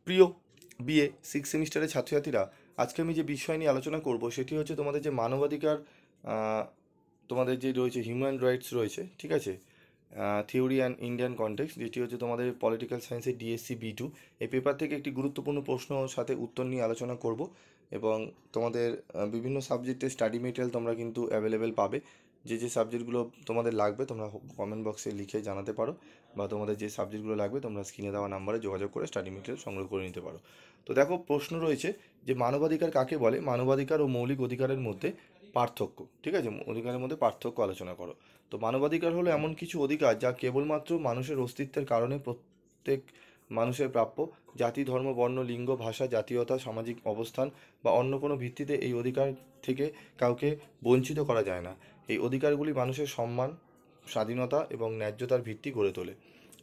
প্রিয় BA six সেমিস্টারের ছাত্রছাত্রীরা, আজকে আমি যে বিষয় নিয়ে আলোচনা করব সেটি হচ্ছে তোমাদের যে মানবাধিকার, তোমাদের যে রয়েছে হিউম্যান রাইটস রয়েছে, ঠিক আছে, থিওরি অ্যান্ড ইন্ডিয়ান কনটেক্সট, যেটি হচ্ছে তোমাদের পলিটিক্যাল সায়েন্সের ডিএসসি B2। এই পেপার থেকে একটি গুরুত্বপূর্ণ প্রশ্ন সাথে উত্তর নিয়ে আলোচনা করব। এবং তোমাদের বিভিন্ন সাবজেক্টের স্টাডি মেটেরিয়াল তোমরা কিন্তু অ্যাভেলেবেল পাবে। যে যে সাবজেক্টগুলো তোমাদের লাগবে তোমরা কমেন্ট বক্সে লিখে জানাতে পারো, বা তোমাদের যে সাবজেক্টগুলো লাগবে তোমরা স্ক্রিনে দেওয়া নাম্বারে যোগাযোগ করে স্টাডি মেটেরিয়াল সংগ্রহ করে নিতে পারো। তো দেখো, প্রশ্ন রয়েছে যে মানবাধিকার কাকে বলে, মানবাধিকার ও মৌলিক অধিকারের মধ্যে পার্থক্য। ঠিক আছে, অধিকারের মধ্যে পার্থক্য আলোচনা করো। তো মানবাধিকার হলো এমন কিছু অধিকার যা কেবলমাত্র মানুষের অস্তিত্বের কারণে প্রত্যেক মানুষের প্রাপ্য। জাতি, ধর্ম, বর্ণ, লিঙ্গ, ভাষা, জাতীয়তা, সামাজিক অবস্থান বা অন্য কোনো ভিত্তিতে এই অধিকার থেকে কাউকে বঞ্চিত করা যায় না। এই অধিকারগুলি মানুষের সম্মান, স্বাধীনতা এবং ন্যায্যতার ভিত্তি গড়ে তোলে।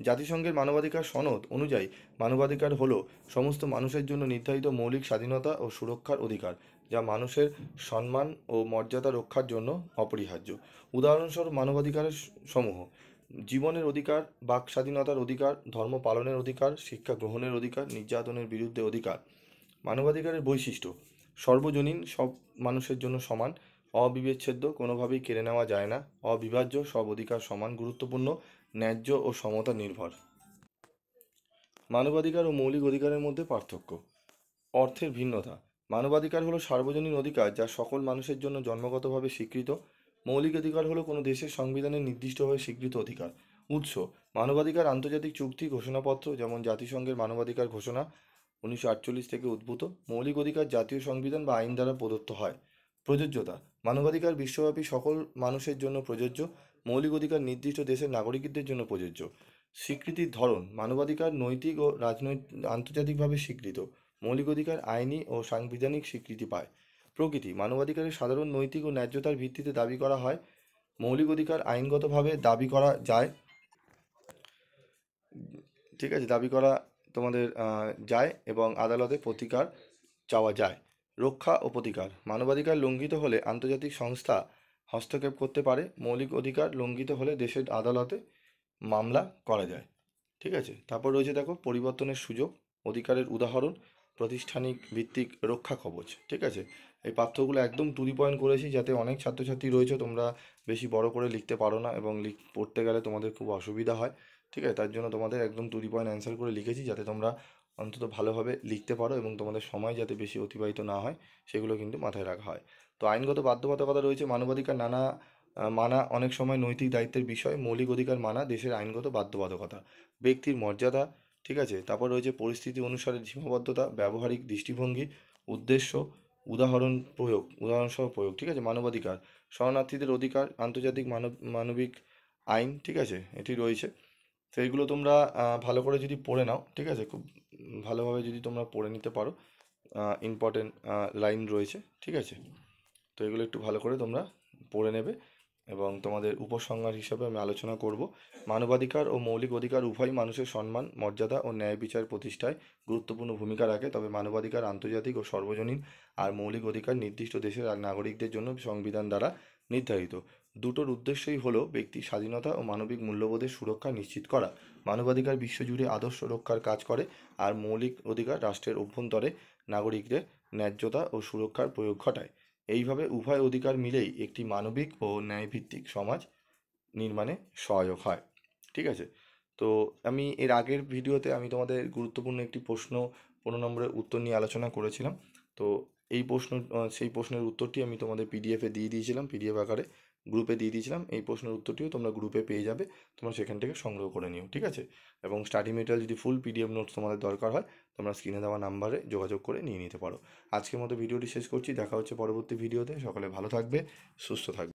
জাতিসংঘের মানবাধিকার সনদ অনুযায়ী মানবাধিকার হলো সমস্ত মানুষের জন্য নির্ধারিত মৌলিক স্বাধীনতা ও সুরক্ষার অধিকার, যা মানুষের সম্মান ও মর্যাদা রক্ষার জন্য অপরিহার্য। উদাহরণস্বরূপ মানবাধিকারের সমূহ: জীবনের অধিকার, বাক স্বাধীনতার অধিকার, ধর্ম পালনের অধিকার, শিক্ষা গ্রহণের অধিকার, নির্যাতনের বিরুদ্ধে অধিকার। মানবাধিকারের বৈশিষ্ট্য: সর্বজনীন, সব মানুষের জন্য সমান, অবিচ্ছেদ্য, কোনোভাবেই কেড়ে নেওয়া যায় না, অবিভাজ্য, সব অধিকার সমান গুরুত্বপূর্ণ, ন্যায্য ও সমতা নির্ভর। মানবাধিকার ও মৌলিক অধিকারের মধ্যে পার্থক্য। অর্থের ভিন্নতা: মানবাধিকার হলো সার্বজনীন অধিকার যা সকল মানুষের জন্য জন্মগতভাবে স্বীকৃত। মৌলিক অধিকার হলো কোনো দেশের সংবিধানে নির্দিষ্টভাবে স্বীকৃত অধিকার। উৎস: মানবাধিকার আন্তর্জাতিক চুক্তি, ঘোষণাপত্র, যেমন জাতিসংঘের মানবাধিকার ঘোষণা 1948 থেকে উদ্ভূত। মৌলিক অধিকার জাতীয় সংবিধান বা আইন দ্বারা প্রদত্ত হয়। প্রযোজ্যতা: মানবাধিকার বিশ্বব্যাপী সকল মানুষের জন্য প্রযোজ্য। মৌলিক অধিকার নির্দিষ্ট দেশের নাগরিকদের জন্য প্রযোজ্য। স্বীকৃতির ধরন: মানবাধিকার নৈতিক ও রাজনৈতিক আন্তর্জাতিকভাবে স্বীকৃত। মৌলিক অধিকার আইনি ও সাংবিধানিক স্বীকৃতি পায়। প্রকৃতি: মানবাধিকারের সাধারণ নৈতিক ও ন্যায্যতার ভিত্তিতে দাবি করা হয়। মৌলিক অধিকার আইনগতভাবে দাবি করা যায়। ঠিক আছে, দাবি করা তোমাদের যায় এবং আদালতে প্রতিকার চাওয়া যায়। রক্ষা ও প্রতিকার: মানবাধিকার লঙ্ঘিত হলে আন্তর্জাতিক সংস্থা হস্তক্ষেপ করতে পারে। মৌলিক অধিকার লঙ্ঘিত হলে দেশের আদালতে মামলা করা যায়। ঠিক আছে, তারপর রয়েছে দেখো পরিবর্তনের সুযোগ। অধিকারের উদাহরণ: প্রাতিষ্ঠানিক ভিত্তিক রক্ষা কবচ। ঠিক আছে, এই পাঠ্যগুলো একদম টু দি পয়েন্ট করেছি, যাতে অনেক ছাত্রছাত্রী রয়েছে তোমরা বেশি বড় করে লিখতে পারো না এবং পড়তে গেলে তোমাদের খুব অসুবিধা হয়। ঠিক আছে, তার জন্য তোমাদের একদম টু দি পয়েন্ট অ্যান্সার করে লিখেছি, যাতে তোমরা অন্তত ভালোভাবে লিখতে পারো এবং তোমাদের সময় যাতে বেশি অতিবাহিত না হয় সেগুলো কিন্তু মাথায় রাখা হয়। তো আইনগত বাধ্যবাধকতা রয়েছে। মানবাধিকার মানা অনেক সময় নৈতিক দায়িত্বের বিষয়। মৌলিক অধিকার মানা দেশের আইনগত বাধ্যবাধকতা। ব্যক্তির মর্যাদা। ঠিক আছে, তারপর রয়েছে পরিস্থিতি অনুসারে সীমাবদ্ধতা, ব্যবহারিক দৃষ্টিভঙ্গি, উদ্দেশ্য, উদাহরণসহ প্রয়োগ। ঠিক আছে, মানবাধিকার শরণার্থীদের অধিকার, আন্তর্জাতিক মানবিক আইন। ঠিক আছে, এটি রয়েছে। তো এইগুলো তোমরা ভালো করে যদি পড়ে নাও, ঠিক আছে, খুব ভালোভাবে যদি তোমরা পড়ে নিতে পারো, ইম্পর্টেন্ট লাইন রয়েছে। ঠিক আছে, তো এগুলো একটু ভালো করে তোমরা পড়ে নেবে। এবং তোমাদের উপসংহার হিসাবে আমি আলোচনা করব, মানবাধিকার ও মৌলিক অধিকার উভয়ই মানুষের সম্মান, মর্যাদা ও ন্যায় বিচার প্রতিষ্ঠায় গুরুত্বপূর্ণ ভূমিকা রাখে। তবে মানবাধিকার আন্তর্জাতিক ও সর্বজনীন, আর মৌলিক অধিকার নির্দিষ্ট দেশের নাগরিকদের জন্য সংবিধান দ্বারা নির্ধারিত। দুটোর উদ্দেশ্যই হলো ব্যক্তির স্বাধীনতা ও মানবিক মূল্যবোধের সুরক্ষা নিশ্চিত করা। মানবাধিকার বিশ্বজুড়ে আদর্শ রক্ষার কাজ করে, আর মৌলিক অধিকার রাষ্ট্রের অভ্যন্তরে নাগরিকদের ন্যায্যতা ও সুরক্ষার প্রয়োগ ঘটায়। এইভাবে উভয় অধিকার মিলেই একটি মানবিক ও ন্যায়ভিত্তিক সমাজ নির্মাণে সহায়ক হয়। ঠিক আছে, তো আমি এর আগের ভিডিওতে আমি তোমাদের গুরুত্বপূর্ণ একটি প্রশ্ন 15 নম্বরের উত্তর নিয়ে আলোচনা করেছিলাম। তো সেই প্রশ্নের উত্তরটি আমি তোমাদের পিডিএফে দিয়ে দিয়েছিলাম, পিডিএফ আকারে গ্রুপে দিয়ে দিয়েছিলাম। এই প্রশ্নের উত্তরটিও তোমরা গ্রুপে পেয়ে যাবে, তোমরা সেখান থেকে সংগ্রহ করে নিও। ঠিক আছে, এবং স্টাডি মেটেরিয়াল যদি ফুল পিডিএফ নোটস তোমাদের দরকার হয়, তোমরা স্ক্রিনে দেওয়া নাম্বারে যোগাযোগ করে নিয়ে নিতে পারো। আজকের মতো ভিডিওটি শেষ করছি, দেখা হচ্ছে পরবর্তী ভিডিওতে। সকলে ভালো থাকবে, সুস্থ থাকবে।